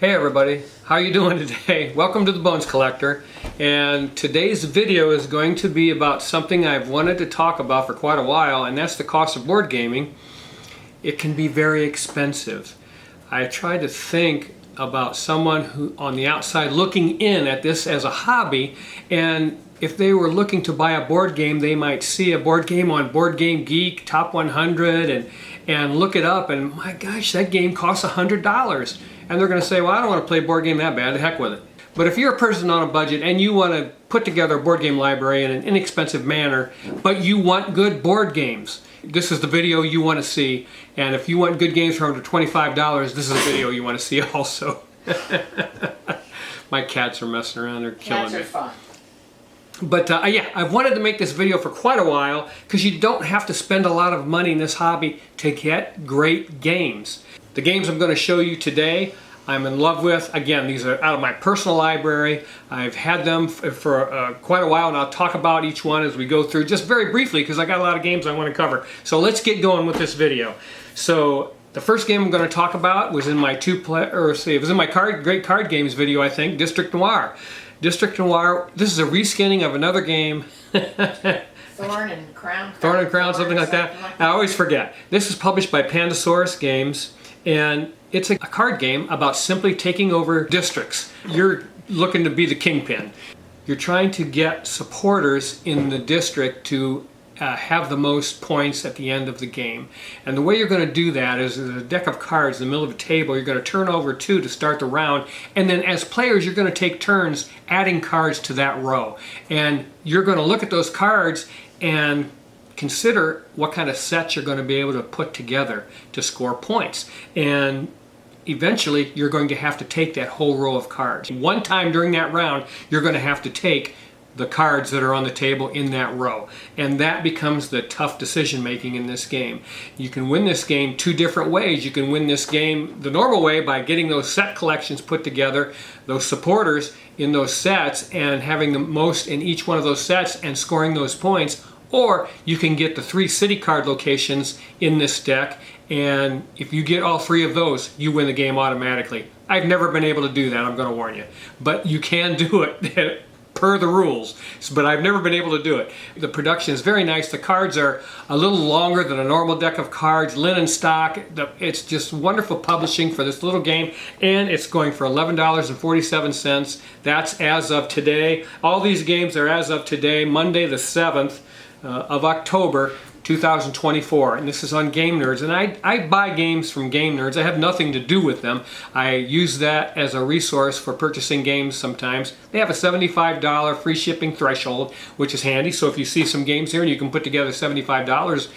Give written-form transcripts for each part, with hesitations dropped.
Hey everybody, how you doing today? Welcome to the Bones Collector, and today's video is going to be about something I've wanted to talk about for quite a while, and that's the cost of board gaming. It can be very expensive. I tried to think about someone who on the outside looking in at this as a hobby, and if they were looking to buy a board game, they might see a board game on Board Game Geek Top 100 and look it up, and my gosh, that game costs $100. And they're going to say, well, I don't want to play a board game that bad, the heck with it. But if you're a person on a budget and you want to put together a board game library in an inexpensive manner, but you want good board games, this is the video you want to see. And if you want good games for under $25, this is a video you want to see also. My cats are messing around, they're killing me. Cats are fun. But yeah, I've wanted to make this video for quite a while because you don't have to spend a lot of money in this hobby to get great games. The games I'm going to show you today, I'm in love with. Again, these are out of my personal library. I've had them for quite a while, and I'll talk about each one as we go through, just very briefly, because I got a lot of games I want to cover. So let's get going with this video. So the first game I'm going to talk about was in my Great Card Games video, I think, District Noir. District Noir, this is a reskinning of another game. Thorn and Crown, something like that. I always forget. This is published by Draftosaurus Games, and it's a card game about simply taking over districts. You're looking to be the kingpin. You're trying to get supporters in the district to have the most points at the end of the game. And the way you're going to do that is there's a deck of cards in the middle of a table. You're going to turn over two to start the round, and then as players you're going to take turns adding cards to that row. And you're going to look at those cards and consider what kind of sets you're going to be able to put together to score points. And eventually you're going to have to take that whole row of cards. One time during that round you're going to have to take the cards that are on the table in that row, and that becomes the tough decision making in this game. You can win this game two different ways. You can win this game the normal way by getting those set collections put together, those supporters in those sets, and having the most in each one of those sets and scoring those points. Or you can get the 3 city card locations in this deck, and if you get all 3 of those, you win the game automatically. I've never been able to do that, I'm going to warn you. But you can do it per the rules, but I've never been able to do it. The production is very nice. The cards are a little longer than a normal deck of cards, linen stock. It's just wonderful publishing for this little game, and it's going for $11.47. That's as of today. All these games are as of today, Monday the 7th of October 2024, and this is on Game Nerds. And I buy games from Game Nerds. I have nothing to do with them. I use that as a resource for purchasing games sometimes. They have a $75 free shipping threshold, which is handy. So if you see some games here and you can put together $75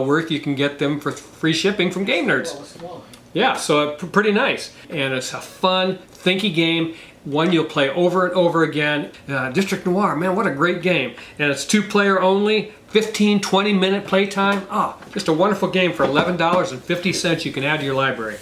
worth, you can get them for free shipping from Game Nerds. Yeah, so pretty nice. And it's a fun, thinky game. One you'll play over and over again. District Noir, man, what a great game. And it's 2-player only, 15-20 minute playtime. Oh, just a wonderful game for $11.50 you can add to your library.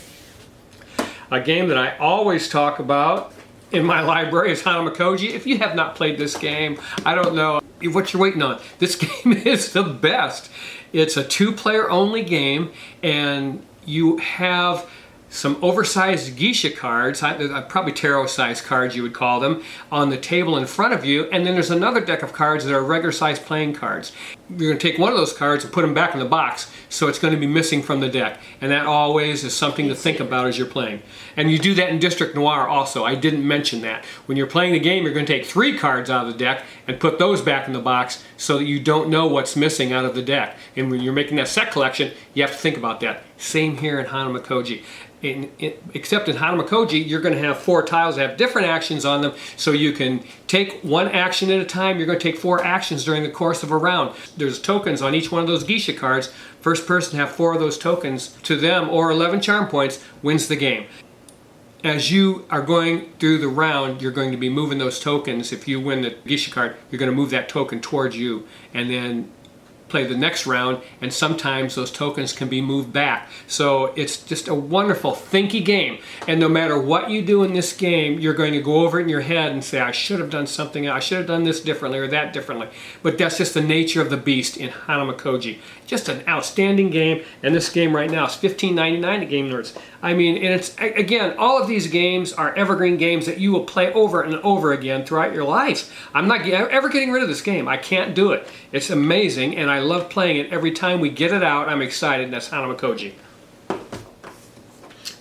A game that I always talk about in my library is Hanamochi. If you have not played this game, I don't know what you're waiting on. This game is the best. It's a 2-player only game, and you have some oversized geisha cards, probably tarot-sized cards you would call them, on the table in front of you, and then there's another deck of cards that are regular-sized playing cards. You're going to take one of those cards and put them back in the box, so it's going to be missing from the deck, and that always is something to think about as you're playing. And you do that in District Noir also. I didn't mention that. When you're playing the game, you're going to take 3 cards out of the deck and put those back in the box so that you don't know what's missing out of the deck. And when you're making that set collection, you have to think about that. Same here in Hanamochi. Except in Hanamochi, you're going to have 4 tiles that have different actions on them, so you can take 1 action at a time. You're going to take 4 actions during the course of a round. There's tokens on each one of those geisha cards. First person to have 4 of those tokens to them, or 11 charm points, wins the game. As you are going through the round, you're going to be moving those tokens. If you win the geisha card, you're going to move that token towards you, and then play the next round, and sometimes those tokens can be moved back. So it's just a wonderful thinky game, and no matter what you do in this game, you're going to go over it in your head and say, I should have done something else. I should have done this differently or that differently. But that's just the nature of the beast in Hanamochi. Just an outstanding game, and this game right now is $15.99 at Game Nerds. I mean, and it's, again, all of these games are evergreen games that you will play over and over again throughout your life. I'm not ever getting rid of this game. I can't do it. It's amazing, and I love playing it. Every time we get it out, I'm excited, and that's Hanamochi.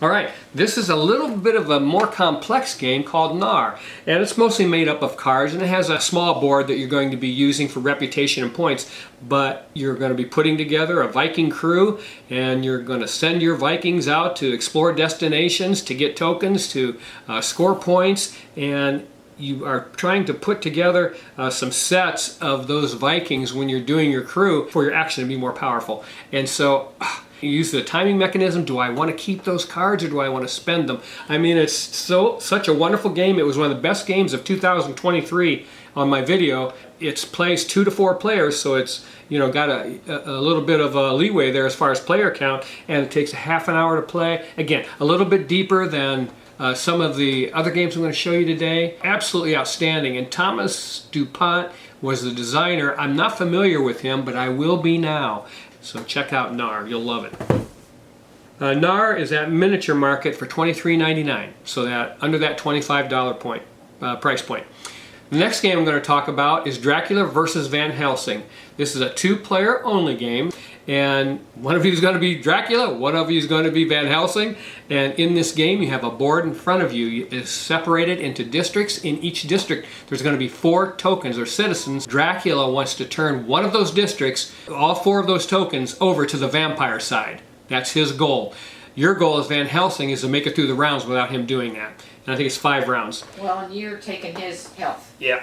All right, this is a little bit of a more complex game called Noir, and it's mostly made up of cards, and it has a small board that you're going to be using for reputation and points, but you're going to be putting together a Viking crew, and you're going to send your Vikings out to explore destinations, to get tokens, to score points, and you are trying to put together some sets of those Vikings when you're doing your crew for your action to be more powerful. And so you use the timing mechanism. Do I want to keep those cards or do I want to spend them? I mean, it's such a wonderful game. It was one of the best games of 2023 on my video. It plays 2 to 4 players, so it's, you know, got a little bit of a leeway there as far as player count, and it takes a half an hour to play. Again, a little bit deeper than some of the other games I'm going to show you today. Absolutely outstanding. And Thomas DuPont was the designer. I'm not familiar with him, but I will be now. So check out Noir. You'll love it. Noir is at Miniature Market for $23.99. So that under that $25 point price point. The next game I'm going to talk about is Dracula versus Van Helsing. This is a 2-player only game, and one of you is going to be Dracula, one of you is going to be Van Helsing, and in this game you have a board in front of you. It is separated into districts. In each district there's going to be 4 tokens or citizens. Dracula wants to turn one of those districts, all 4 of those tokens, over to the vampire side. That's his goal. Your goal as Van Helsing is to make it through the rounds without him doing that. And I think it's 5 rounds. Well, and you're taking his health. Yeah.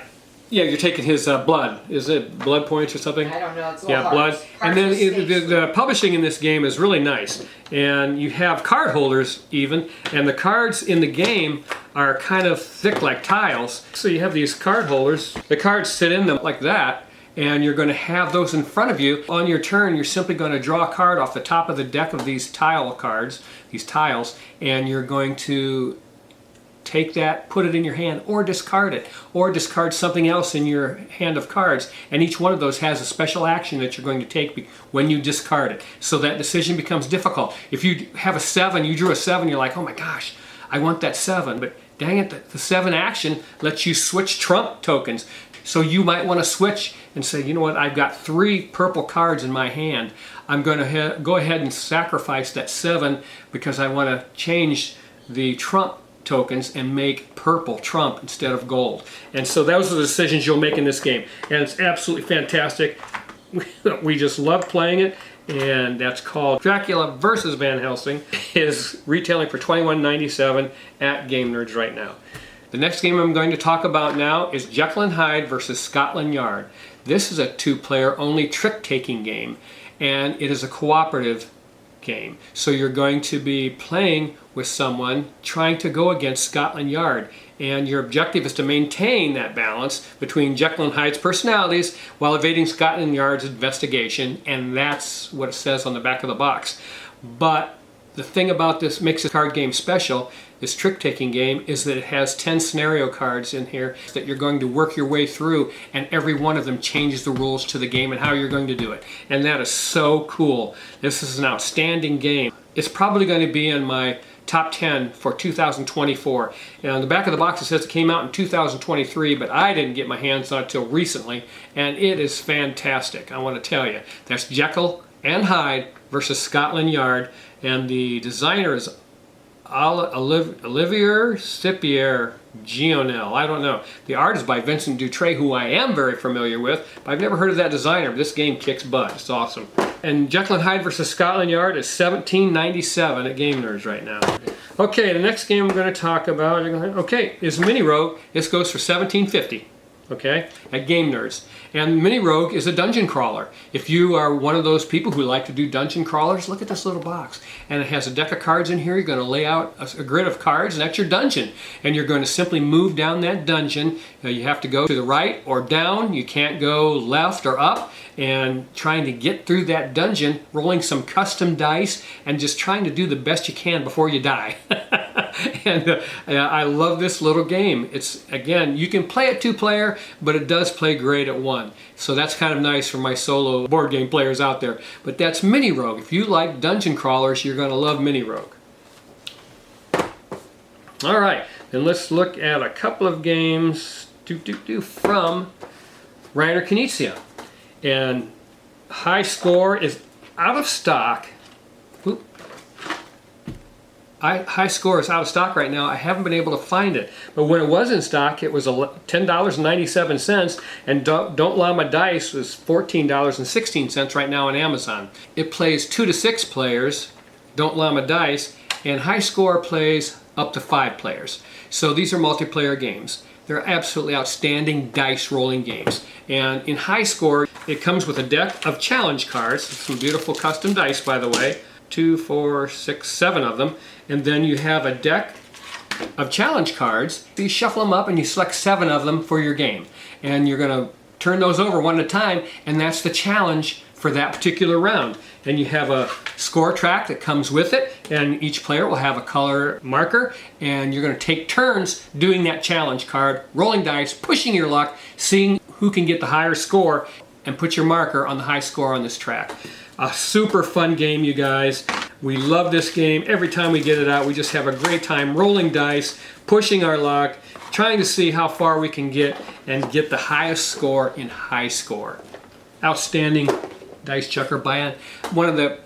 Yeah, you're taking his blood. Is it blood points or something? I don't know. It's a yeah, blood. And then the publishing in this game is really nice. And you have card holders even, and the cards in the game are kind of thick like tiles. So you have these card holders. The cards sit in them like that, and you're going to have those in front of you. On your turn, you're simply going to draw a card off the top of the deck of these tile cards, these tiles, and you're going to take that, put it in your hand, or discard it, or discard something else in your hand of cards. And each one of those has a special action that you're going to take when you discard it. So that decision becomes difficult. If you have a 7, you drew a 7, you're like, oh my gosh, I want that 7. But dang it, the 7 action lets you switch trump tokens. So you might want to switch and say, you know what, I've got 3 purple cards in my hand. I'm going to go ahead and sacrifice that 7 because I want to change the trump tokens and make purple trump instead of gold. And so those are the decisions you'll make in this game. And it's absolutely fantastic. We just love playing it. And that's called Dracula versus Van Helsing. It is retailing for $21.97 at Game Nerds right now. The next game I'm going to talk about now is Jaclyn Hyde versus Scotland Yard. This is a 2-player only trick-taking game, and it is a cooperative game. So you're going to be playing with someone trying to go against Scotland Yard, and your objective is to maintain that balance between Jaclyn Hyde's personalities while evading Scotland Yard's investigation, and that's what it says on the back of the box. But the thing about this makes this card game special, this trick-taking game, is that it has 10 scenario cards in here that you're going to work your way through, and every one of them changes the rules to the game and how you're going to do it. And that is so cool. This is an outstanding game. It's probably going to be in my top 10 for 2024. And on the back of the box it says it came out in 2023, but I didn't get my hands on it until recently, and it is fantastic. I want to tell you. That's Jekyll and Hyde versus Scotland Yard, and the designer is Olivier Sipier Gionel. I don't know. The art is by Vincent Dutray, who I am very familiar with, but I've never heard of that designer. But this game kicks butt. It's awesome. And Jaclyn Hyde versus Scotland Yard is $17.97 at Game Nerds right now. Okay, the next game I'm going to talk about, okay, is Mini Rogue. This goes for $17.50. okay, at Game Nerds. And Mini Rogue is a dungeon crawler. If you are one of those people who like to do dungeon crawlers, look at this little box. And it has a deck of cards in here. You're going to lay out a grid of cards, and that's your dungeon. And you're going to simply move down that dungeon. You have to go to the right or down. You can't go left or up. And trying to get through that dungeon, rolling some custom dice, and just trying to do the best you can before you die. And I love this little game. It's, again, you can play it 2-player, but it does play great at 1. So that's kind of nice for my solo board game players out there. But that's Mini Rogue. If you like dungeon crawlers, you're going to love Mini Rogue. All right, and let's look at a couple of games from Reiner Knizia. And High Score is out of stock. High Score is out of stock right now. I haven't been able to find it. But when it was in stock, it was $10.97, and Don't Llama Dice was $14.16 right now on Amazon. It plays 2 to 6 players, Don't Llama Dice, and High Score plays up to 5 players. So these are multiplayer games. They're absolutely outstanding dice rolling games. And in High Score, it comes with a deck of challenge cards, some beautiful custom dice, by the way. 2, 4, 6, 7 of them. And then you have a deck of challenge cards. You shuffle them up and you select 7 of them for your game. And you're going to turn those over one at a time, and that's the challenge for that particular round. And you have a score track that comes with it, and each player will have a color marker, and you're going to take turns doing that challenge card, rolling dice, pushing your luck, seeing who can get the higher score, and put your marker on the high score on this track. A super fun game, you guys. We love this game. Every time we get it out, we just have a great time rolling dice, pushing our luck, trying to see how far we can get and get the highest score in High Score. Outstanding dice chucker by one of the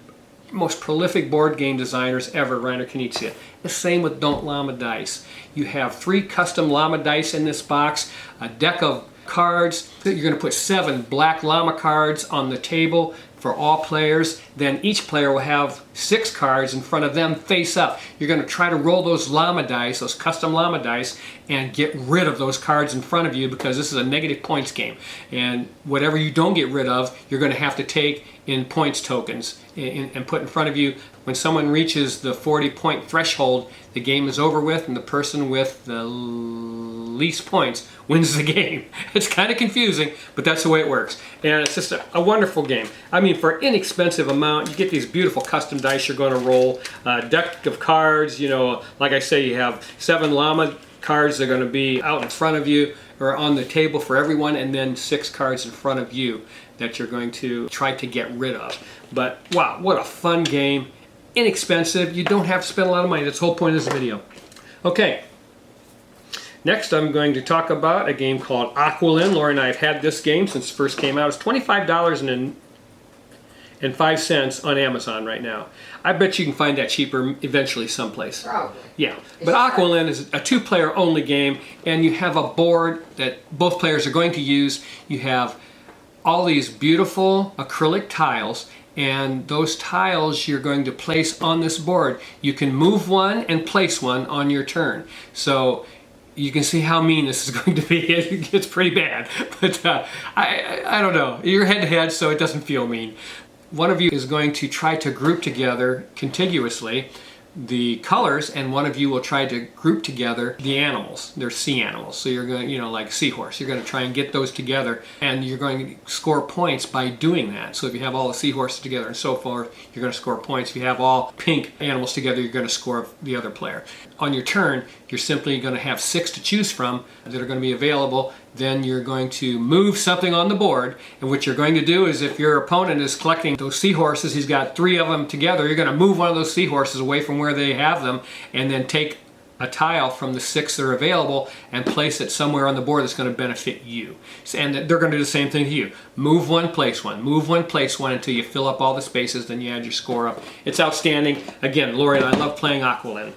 most prolific board game designers ever, Reiner Knizia. The same with Don't Llama Dice. You have 3 custom llama dice in this box, a deck of cards. You're going to put 7 black llama cards on the table for all players. Then each player will have 6 cards in front of them face up. You're going to try to roll those llama dice, those custom llama dice, and get rid of those cards in front of you, because this is a negative points game. And whatever you don't get rid of, you're going to have to take in points tokens and put in front of you. When someone reaches the 40-point threshold, the game is over with, and the person with the least points wins the game. It's kind of confusing, but that's the way it works. And it's just a wonderful game. I mean, for an inexpensive amount, you get these beautiful custom dice you're going to roll, a deck of cards, you know, like I say, you have 7 llama cards that are going to be out in front of you or on the table for everyone, and then 6 cards in front of you that you're going to try to get rid of. But wow, what a fun game. Inexpensive. You don't have to spend a lot of money. That's the whole point of this video. Okay. Next, I'm going to talk about a game called Aqualin. Laura and I have had this game since it first came out. It's $25.05 on Amazon right now. I bet you can find that cheaper eventually someplace. Probably. Yeah. But Aqualin is a 2-player only game, and you have a board that both players are going to use. You have all these beautiful acrylic tiles, and those tiles you're going to place on this board. You can move one and place one on your turn. So you can see how mean this is going to be. It's pretty bad, but I don't know. You're head-to-head, so it doesn't feel mean. One of you is going to try to group together contiguously the colors, and one of you will try to group together the animals. They're sea animals, so you're going to, you know, like seahorse, you're going to try and get those together, and you're going to score points by doing that. So if you have all the seahorses together and so forth, you're going to score points. If you have all pink animals together, you're going to score the other player. On your turn, you're simply going to have 6 to choose from that are going to be available. Then you're going to move something on the board, and what you're going to do is, if your opponent is collecting those seahorses, he's got 3 of them together, you're going to move one of those seahorses away from where they have them, and then take a tile from the 6 that are available and place it somewhere on the board that's going to benefit you. And they're going to do the same thing to you. Move one, place one. Move one, place one until you fill up all the spaces, then you add your score up. It's outstanding. Again, Lori and I love playing Aqualin.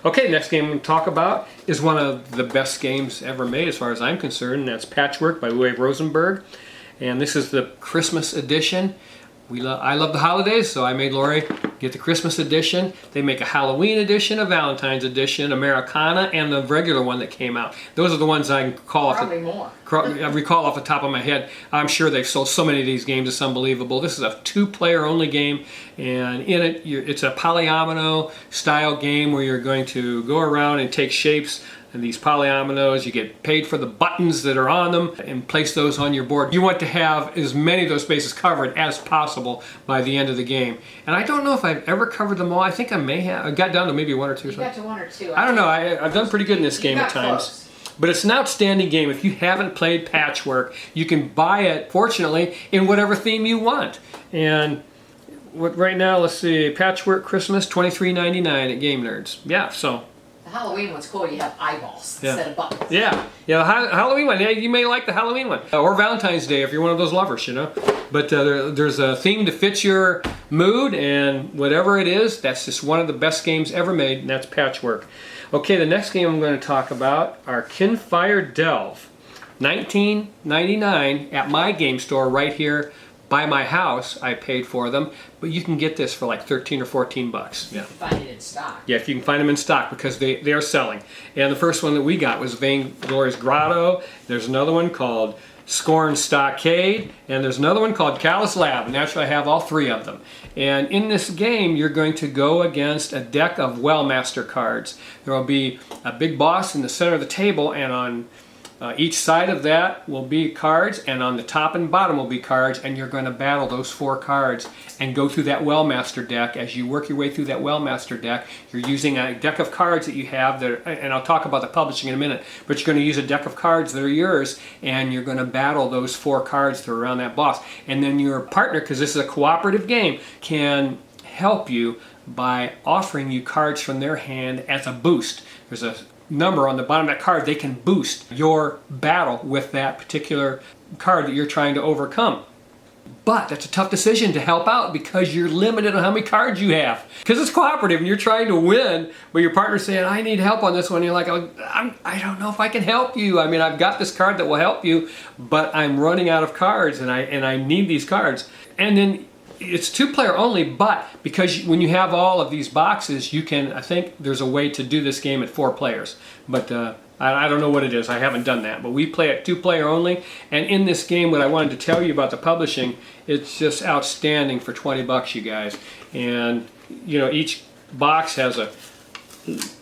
Okay, next game I'm going to talk about is one of the best games ever made as far as I'm concerned, and that's Patchwork by Uwe Rosenberg. And this is the Christmas edition. I love the holidays, so I made Lori Get the Christmas edition. They make a Halloween edition, a Valentine's edition, Americana, and the regular one that came out. Those are the ones I can call off Probably more. I recall off the top of my head. I'm sure they've sold so many of these games, it's unbelievable. This is a 2-player only game, and in it, it's a polyomino style game where you're going to go around and take shapes. And these polyominoes, you get paid for the buttons that are on them and place those on your board. You want to have as many of those spaces covered as possible by the end of the game. And I don't know if I've ever covered them all. I think I may have. I got down to maybe 1 or 2. You got to 1 or 2. I don't know. I've done pretty good in this game at times. Close. But it's an outstanding game. If you haven't played Patchwork, you can buy it, fortunately, in whatever theme you want. And right now, let's see, Patchwork Christmas, $23.99 at Game Nerds. Yeah, so... The Halloween one's cool. You have eyeballs instead of buttons. Yeah, the Halloween one. Yeah, you may like the Halloween one, or Valentine's Day if you're one of those lovers, you know. But there's a theme to fit your mood, and whatever it is, that's just one of the best games ever made, and that's Patchwork. Okay, the next game I'm going to talk about are Kinfire Delve, $19.99 at my game store right here by my house. I paid for them, but you can get this for like 13 or 14 bucks. You can find it in stock. Yeah, if you can find them in stock, because they are selling. And the first one that we got was Vainglorious Grotto. There's another one called Scorn Stockade, and there's another one called Callous Lab, and actually I have all 3 of them. And in this game, you're going to go against a deck of Wellmaster cards. There will be a big boss in the center of the table, and on each side of that will be cards, and on the top and bottom will be cards, and you're going to battle those 4 cards and go through that Wellmaster deck. As you work your way through that Wellmaster deck, you're using a deck of cards that you have, and I'll talk about the publishing in a minute, but you're going to use a deck of cards that are yours, and you're going to battle those 4 cards that are around that boss. And then your partner, because this is a cooperative game, can help you by offering you cards from their hand as a boost. There's a number on the bottom of that card. They can boost your battle with that particular card that you're trying to overcome. But that's a tough decision to help out, because you're limited on how many cards you have. Because it's cooperative and you're trying to win, but your partner's saying, I need help on this one. And you're like, I don't know if I can help you. I mean, I've got this card that will help you, but I'm running out of cards, and I need these cards. And then it's 2-player only, but because when you have all of these boxes, you can, I think there's a way to do this game at 4 players. But I don't know what it is. I haven't done that. But we play it 2-player only. And in this game, what I wanted to tell you about the publishing, it's just outstanding for 20 bucks, you guys. And, you know, each box has a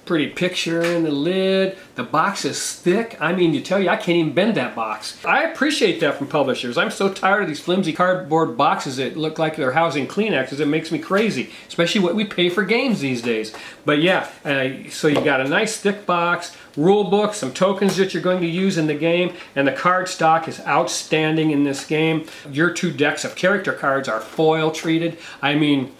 pretty picture in the lid. The box is thick. I mean, I can't even bend that box. I appreciate that from publishers. I'm so tired of these flimsy cardboard boxes that look like they're housing Kleenexes. It makes me crazy, especially what we pay for games these days. But yeah, so you got a nice thick box, rule book, some tokens that you're going to use in the game, and the card stock is outstanding in this game. Your 2 decks of character cards are foil treated. I mean,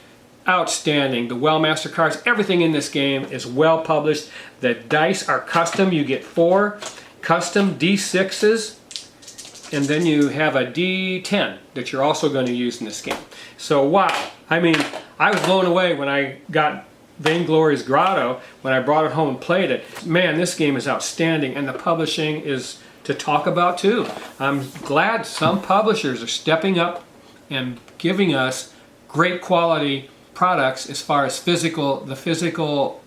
outstanding. The Wellmaster cards, everything in this game is well published. The dice are custom. You get 4 custom D6s, and then you have a D10 that you're also going to use in this game. So wow, I mean, I was blown away when I got Vainglorious Grotto, when I brought it home and played it. Man, this game is outstanding, and the publishing is to talk about too. I'm glad some publishers are stepping up and giving us great quality products as far as the physical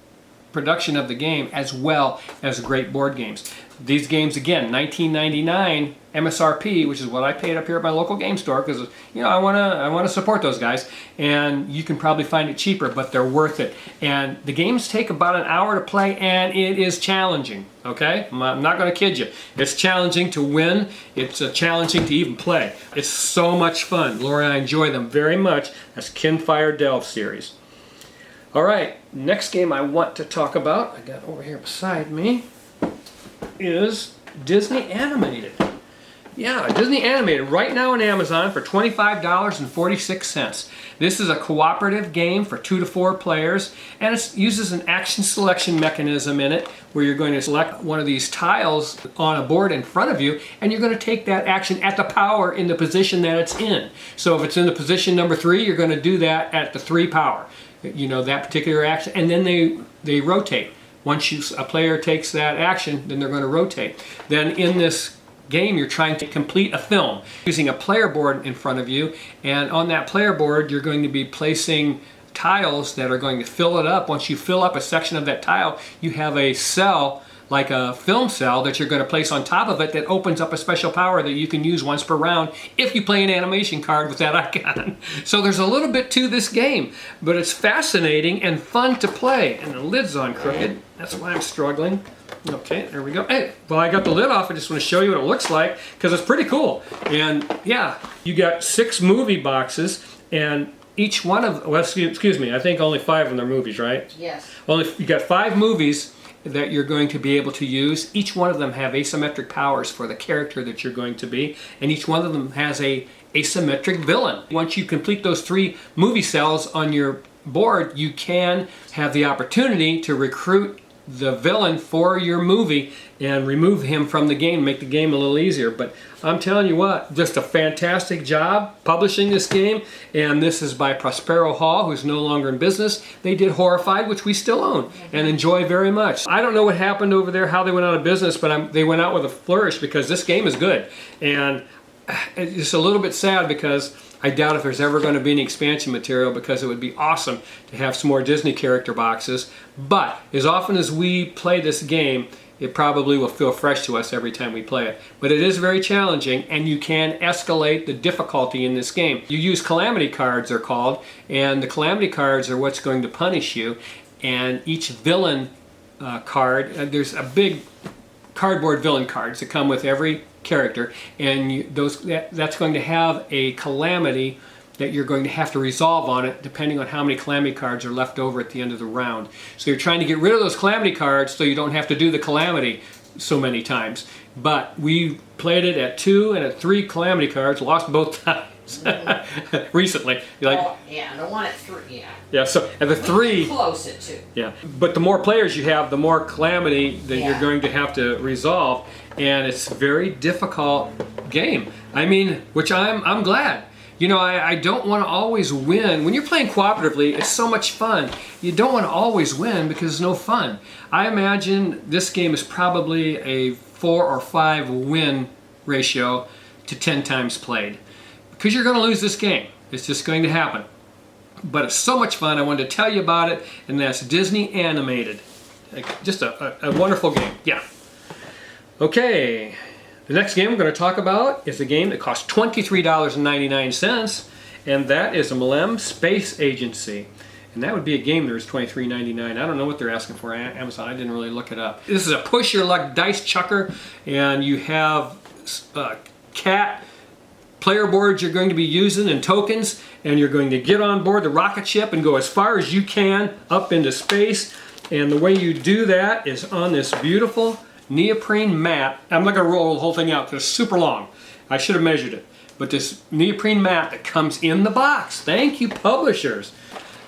production of the game, as well as great board games. These games, again, $19.99 MSRP, which is what I paid up here at my local game store, because I want to support those guys. And you can probably find it cheaper, but they're worth it. And the games take about an hour to play, and it is challenging. Okay, I'm not going to kid you. It's challenging to win. It's challenging to even play. It's so much fun. Lori and I enjoy them very much. That's Kinfire Delve series. All right, next game I want to talk about, I got over here beside me, is Disney Animated. Yeah, Disney Animated, right now on Amazon for $25.46. This is a cooperative game for 2 to 4 players, and it uses an action selection mechanism in it, where you're going to select one of these tiles on a board in front of you, and you're going to take that action at the power in the position that it's in. So if it's in the position number 3, you're going to do that at the 3 power. That particular action, and then they rotate. Once a player takes that action, then they're going to rotate. Then in this game, you're trying to complete a film using a player board in front of you, and on that player board, you're going to be placing tiles that are going to fill it up. Once you fill up a section of that tile, you have a cell, like a film cell, that you're going to place on top of it that opens up a special power that you can use once per round if you play an animation card with that icon. So there's a little bit to this game, but it's fascinating and fun to play. And the lid's on crooked. That's why I'm struggling. Okay, there we go. Hey, well, I got the lid off. I just want to show you what it looks like because it's pretty cool. And yeah, you got 6 movie boxes, and each one of, well, excuse me, I think only 5 of them are movies, right? Yes. Only, you got 5 movies that you're going to be able to use. Each one of them have asymmetric powers for the character that you're going to be, and each one of them has a asymmetric villain. Once you complete those 3 movie cells on your board, you can have the opportunity to recruit the villain for your movie and remove him from the game, make the game a little easier. But I'm telling you what, just a fantastic job publishing this game, and this is by Prospero Hall, who's no longer in business. They did Horrified, which we still own and enjoy very much. I don't know what happened over there, how they went out of business, but they went out with a flourish because this game is good. And it's just a little bit sad because I doubt if there's ever going to be any expansion material, because it would be awesome to have some more Disney character boxes. But as often as we play this game, it probably will feel fresh to us every time we play it. But it is very challenging, and you can escalate the difficulty in this game. You use calamity cards, they're called, and the calamity cards are what's going to punish you. And each villain card, there's a big cardboard villain cards that come with every character, and that's going to have a calamity that you're going to have to resolve on it depending on how many calamity cards are left over at the end of the round. So you're trying to get rid of those calamity cards so you don't have to do the calamity so many times. But we played it at 2 and at 3 calamity cards, lost both times. Recently. Yeah, the one at 3, yeah. Yeah, so at the 3... Close at 2. Yeah, but the more players you have, the more calamity that you're going to have to resolve, and it's a very difficult game. I mean, which I'm glad. You know, I don't want to always win. When you're playing cooperatively, it's so much fun. You don't want to always win because it's no fun. I imagine this game is probably a 4 or 5 win ratio to 10 times played. Because you're going to lose this game. It's just going to happen. But it's so much fun. I wanted to tell you about it, and that's Disney Animated. Just a wonderful game. Yeah. Okay. The next game we're going to talk about is a game that costs $23.99, and that is a Malem Space Agency. And that would be a game that is $23.99. I don't know what they're asking for on Amazon. I didn't really look it up. This is a push your luck dice chucker, and you have cat player boards you're going to be using and tokens, and you're going to get on board the rocket ship and go as far as you can up into space. And the way you do that is on this beautiful neoprene mat. I'm not going to roll the whole thing out because it's super long. I should have measured it. But this neoprene mat that comes in the box. Thank you, publishers.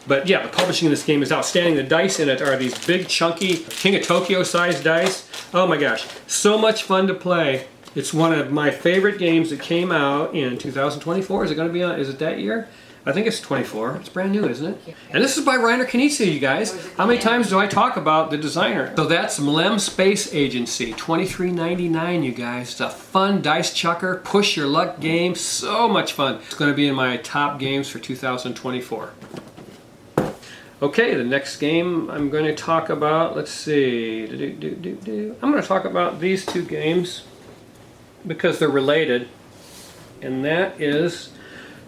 But yeah, the publishing in this game is outstanding. The dice in it are these big, chunky King of Tokyo sized dice. Oh my gosh, so much fun to play. It's one of my favorite games that came out in 2024. Is it going to be on? Is it that year? I think it's 24. It's brand new, isn't it? And this is by Reiner Knizia, you guys. How many times do I talk about the designer? So that's Malem Space Agency, $23.99, you guys. It's a fun dice chucker, push your luck game. So much fun. It's going to be in my top games for 2024. Okay, the next game I'm going to talk about, let's see. I'm going to talk about these 2 games because they're related. And that is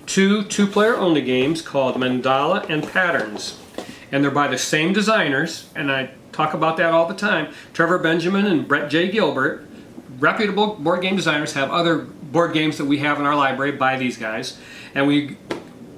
2 two-player only games called Mandala and Patterns. And they're by the same designers, and I talk about that all the time. Trevor Benjamin and Brett J. Gilbert, reputable board game designers, have other board games that we have in our library by these guys. And we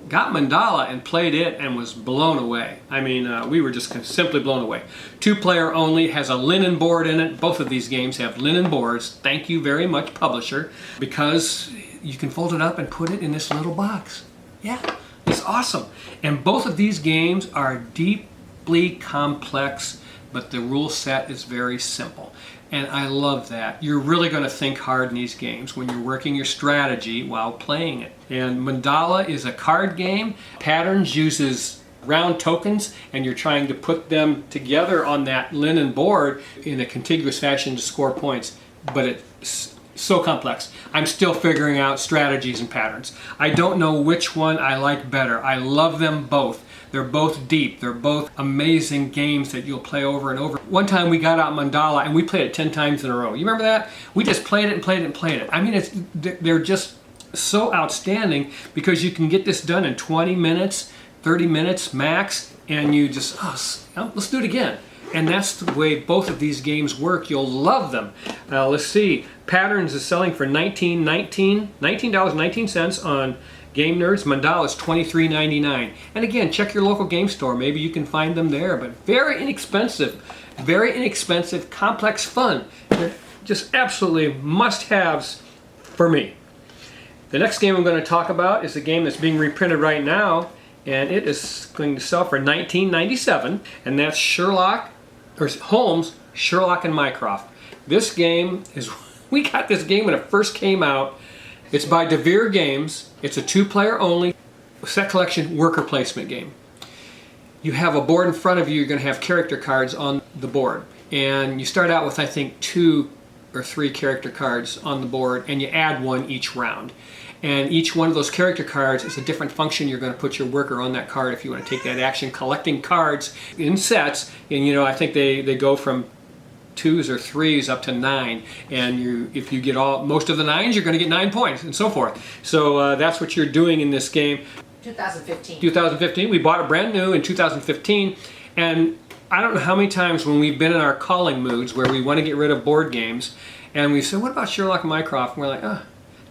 got Mandala and played it and was blown away. I mean, we were just simply blown away. 2-player only, has a linen board in it. Both of these games have linen boards. Thank you very much, publisher, because you can fold it up and put it in this little box. Yeah, it's awesome. And both of these games are deeply complex, but the rule set is very simple. And I love that. You're really going to think hard in these games when you're working your strategy while playing it. And Mandala is a card game. Patterns uses round tokens, and you're trying to put them together on that linen board in a contiguous fashion to score points. But it's so complex. I'm still figuring out strategies and patterns. I don't know which one I like better. I love them both. They're both deep. They're both amazing games that you'll play over and over. One time we got out Mandala and we played it 10 times in a row. You remember that? We just played it and played it and played it. I mean, they're just so outstanding because you can get this done in 20 minutes, 30 minutes max, and you just, let's do it again. And that's the way both of these games work. You'll love them. Let's see. Patterns is selling for $19.19 on Game Nerds. Mandala is $23.99. And again, check your local game store. Maybe you can find them there. But very inexpensive, complex fun. They're just absolutely must-haves for me. The next game I'm going to talk about is a game that's being reprinted right now, and it is going to sell for $19.97, and that's Holmes, Sherlock, and Mycroft. This game is, we got this game when it first came out. It's by DeVere Games. It's a 2-player only set collection worker placement game. You have a board in front of you. You're going to have character cards on the board, and you start out with, I think, 2 or 3 character cards on the board, and you add 1 each round. And each one of those character cards is a different function. You're going to put your worker on that card if you want to take that action, collecting cards in sets. And you know, I think they go from 2s or 3s up to 9. And if you get most of the 9s, you're going to get 9 points and so forth. So that's what you're doing in this game. 2015. 2015. We bought it brand new in 2015. And I don't know how many times when we've been in our calling moods where we want to get rid of board games, and we said, what about Sherlock and Mycroft? And we're like,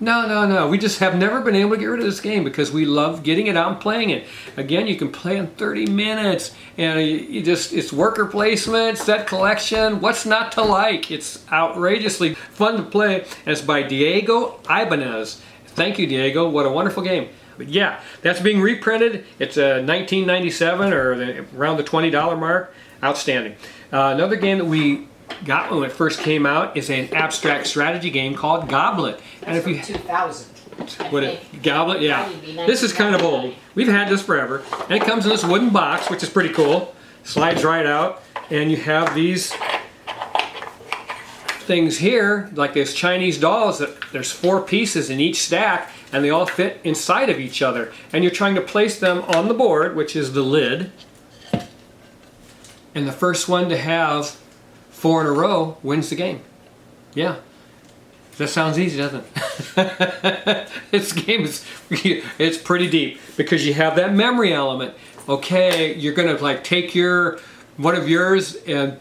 no. We just have never been able to get rid of this game because we love getting it out and playing it. Again, you can play in 30 minutes, and it's worker placement, set collection. What's not to like? It's outrageously fun to play, and it's by Diego Ibanez. Thank you, Diego. What a wonderful game. But yeah, that's being reprinted. It's a $19.97 or around the $20 mark. Outstanding. Another game that we got when it first came out is an abstract strategy game called Goblet. And if you 2000. Goblet, yeah. This is kind of old. We've had this forever. And it comes in this wooden box, which is pretty cool. Slides right out, and you have these things here, like these Chinese dolls. That there's 4 pieces in each stack, and they all fit inside of each other. And you're trying to place them on the board, which is the lid. And the first one to have 4 in a row wins the game. Yeah. That sounds easy, doesn't it? This game it's pretty deep because you have that memory element. Okay, you're gonna like take one of yours and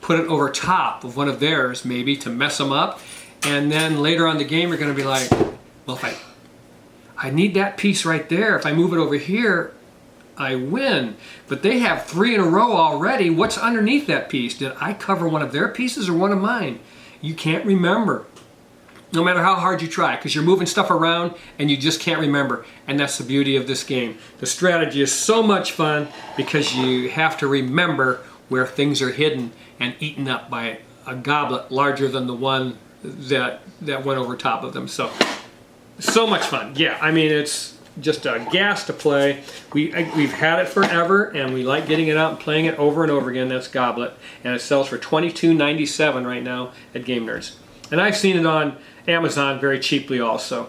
put it over top of one of theirs, maybe to mess them up, and then later on in the game you're gonna be like, well, if I need that piece right there. If I move it over here, I win. But they have 3 in a row already. What's underneath that piece? Did I cover one of their pieces or one of mine? You can't remember. No matter how hard you try, because you're moving stuff around and you just can't remember. And that's the beauty of this game. The strategy is so much fun because you have to remember where things are hidden and eaten up by a goblet larger than the one that went over top of them. So much fun. Yeah, I mean, it's just a gas to play. We've had it forever, and we like getting it out and playing it over and over again. That's Goblet, and it sells for $22.97 right now at Game Nerds. And I've seen it on Amazon very cheaply also.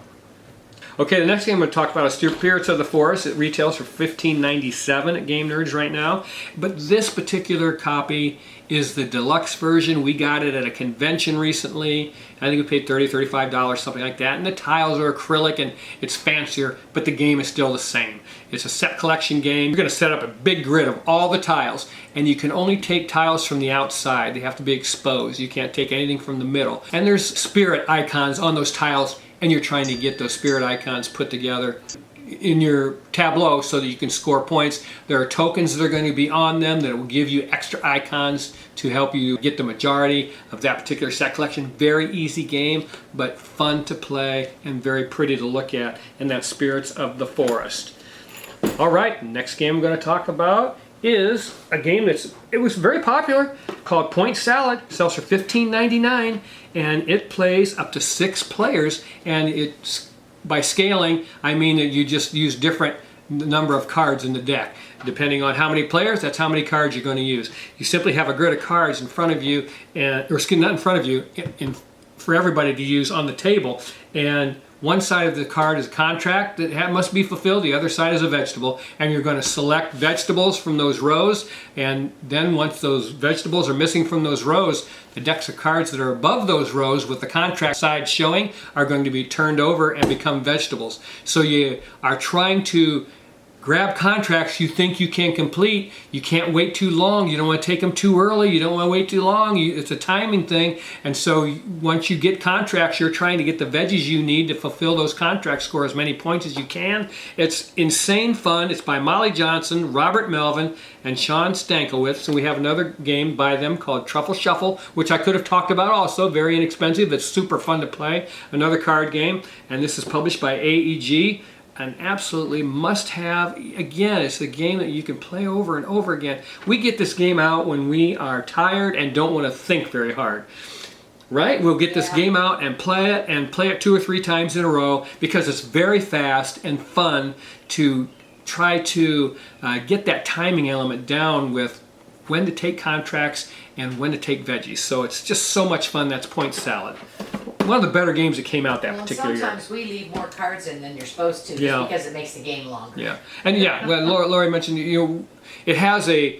Okay, the next game I'm going to talk about is Spirits of the Forest. It retails for $15.97 at Game Nerds right now. But this particular copy is the deluxe version. We got it at a convention recently. I think we paid $30, $35, something like that. And the tiles are acrylic and it's fancier, but the game is still the same. It's a set collection game. You're going to set up a big grid of all the tiles, and you can only take tiles from the outside. They have to be exposed. You can't take anything from the middle. And there's spirit icons on those tiles, and you're trying to get those spirit icons put together in your tableau so that you can score points. There are tokens that are going to be on them that will give you extra icons to help you get the majority of that particular set collection. Very easy game, but fun to play and very pretty to look at, and that's Spirits of the Forest. All right, next game I'm going to talk about is a game it was very popular called Point Salad. It sells for $15.99, and it plays up to 6 players, and it's by scaling, I mean that you just use different number of cards in the deck. Depending on how many players, that's how many cards you're going to use. You simply have a grid of cards in front of you, or not in front of you, in for everybody to use on the table. And one side of the card is a contract that must be fulfilled. The other side is a vegetable. And you're going to select vegetables from those rows. And then once those vegetables are missing from those rows, the decks of cards that are above those rows with the contract side showing are going to be turned over and become vegetables. So you are trying to grab contracts you think you can complete. You can't wait too long. You don't want to take them too early. You don't want to wait too long. It's a timing thing. And so once you get contracts, you're trying to get the veggies you need to fulfill those contracts, score as many points as you can. It's insane fun. It's by Molly Johnson, Robert Melvin, and Sean Stankiewicz. And we have another game by them called Truffle Shuffle, which I could have talked about also. Very inexpensive. It's super fun to play. Another card game. And this is published by AEG. An absolutely must-have. Again, it's a game that you can play over and over again. We get this game out when we are tired and don't want to think very hard. Right? We'll get this game out and play it 2 or 3 times in a row because it's very fast and fun to try to get that timing element down with when to take contracts and when to take veggies. So it's just so much fun. That's Point Salad. One of the better games that came out that particular year. Sometimes we leave more cards in than you're supposed to, just because it makes the game longer. Yeah, and well, Lori mentioned it has a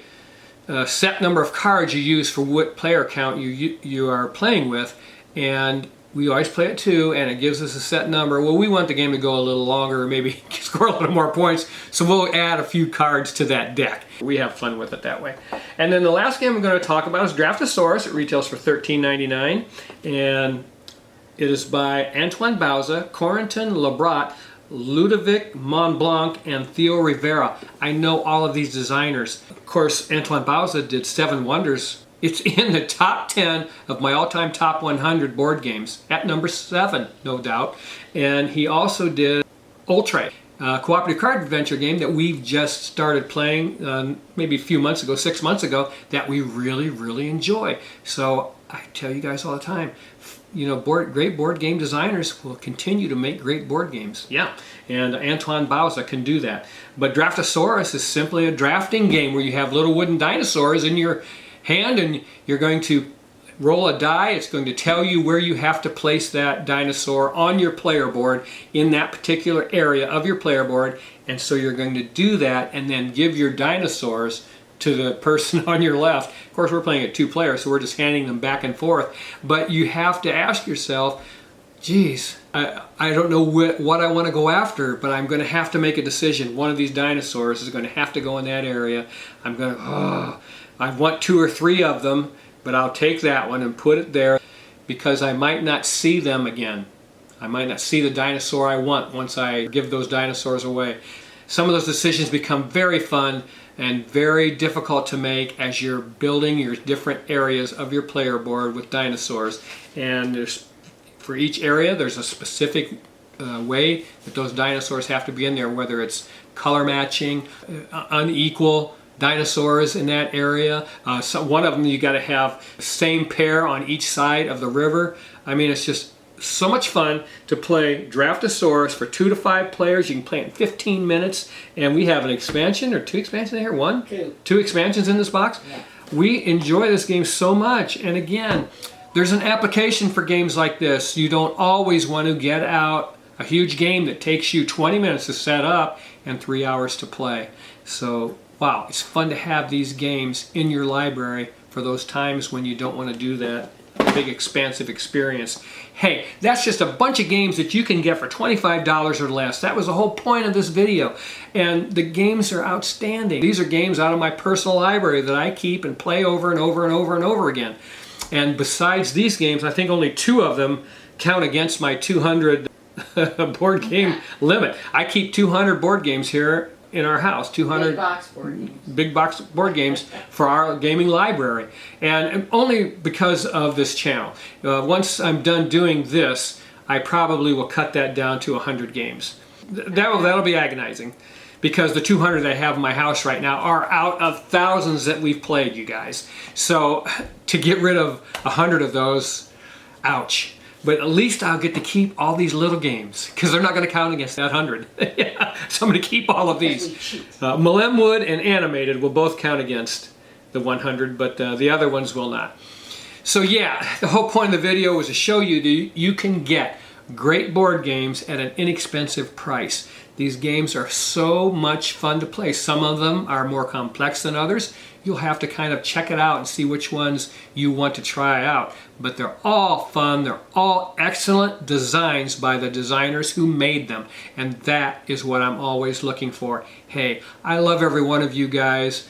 set number of cards you use for what player count you are playing with, and we always play it 2, and it gives us a set number. Well, we want the game to go a little longer, or maybe score a little more points, so we'll add a few cards to that deck. We have fun with it that way. And then the last game I'm going to talk about is Draftosaurus. It retails for $13.99, and it is by Antoine Bauza, Corentin Lebrat, Ludovic Montblanc, and Theo Rivera. I know all of these designers. Of course, Antoine Bauza did 7 Wonders. It's in the top 10 of my all-time top 100 board games, at number 7, no doubt. And he also did Ultra, a cooperative card adventure game that we've just started playing maybe a few months ago, 6 months ago, that we really, really enjoy. So I tell you guys all the time, great board game designers will continue to make great board games. Yeah, and Antoine Bauza can do that. But Draftosaurus is simply a drafting game where you have little wooden dinosaurs in your hand and you're going to roll a die. It's going to tell you where you have to place that dinosaur on your player board in that particular area of your player board. And so you're going to do that and then give your dinosaurs to the person on your left. Of course, we're playing at 2 players, so we're just handing them back and forth. But you have to ask yourself, geez, I don't know what I want to go after, but I'm going to have to make a decision. One of these dinosaurs is going to have to go in that area. I want 2 or 3 of them, but I'll take that one and put it there because I might not see them again. I might not see the dinosaur I want once I give those dinosaurs away. Some of those decisions become very fun and very difficult to make as you're building your different areas of your player board with dinosaurs. And for each area, there's a specific way that those dinosaurs have to be in there, whether it's color matching, unequal dinosaurs in that area. So one of them you got to have the same pair on each side of the river. I mean, it's just so much fun to play Draftosaurus for 2 to 5 players. You can play it in 15 minutes, and we have an expansion or 2 expansions here. 1? 2 expansions in this box. Yeah. We enjoy this game so much, and again, there's an application for games like this. You don't always want to get out a huge game that takes you 20 minutes to set up and 3 hours to play. So, wow, it's fun to have these games in your library for those times when you don't want to do that big expansive experience. Hey, that's just a bunch of games that you can get for $25 or less. That was the whole point of this video. And the games are outstanding. These are games out of my personal library that I keep and play over and over and over and over again. And besides these games, I think only 2 of them count against my 200 board game limit. I keep 200 board games here in our house, 200 big box board games for our gaming library, and only because of this channel. Once I'm done doing this, I probably will cut that down to 100 games. That'll be agonizing, because the 200 that I have in my house right now are out of thousands that we've played, you guys. So to get rid of 100 of those, ouch. But at least I'll get to keep all these little games, because they're not going to count against that 100. So I'm going to keep all of these. Malemwood and Animated will both count against the 100, but the other ones will not. So yeah, the whole point of the video was to show you that you can get great board games at an inexpensive price. These games are so much fun to play. Some of them are more complex than others. You'll have to kind of check it out and see which ones you want to try out. But they're all fun. They're all excellent designs by the designers who made them. And that is what I'm always looking for. Hey, I love every one of you guys.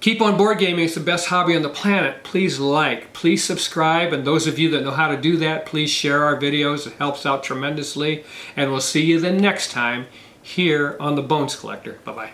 Keep on board gaming. It's the best hobby on the planet. Please like, please subscribe, and those of you that know how to do that, please share our videos. It helps out tremendously. And we'll see you the next time here on The Bones Collector. Bye-bye.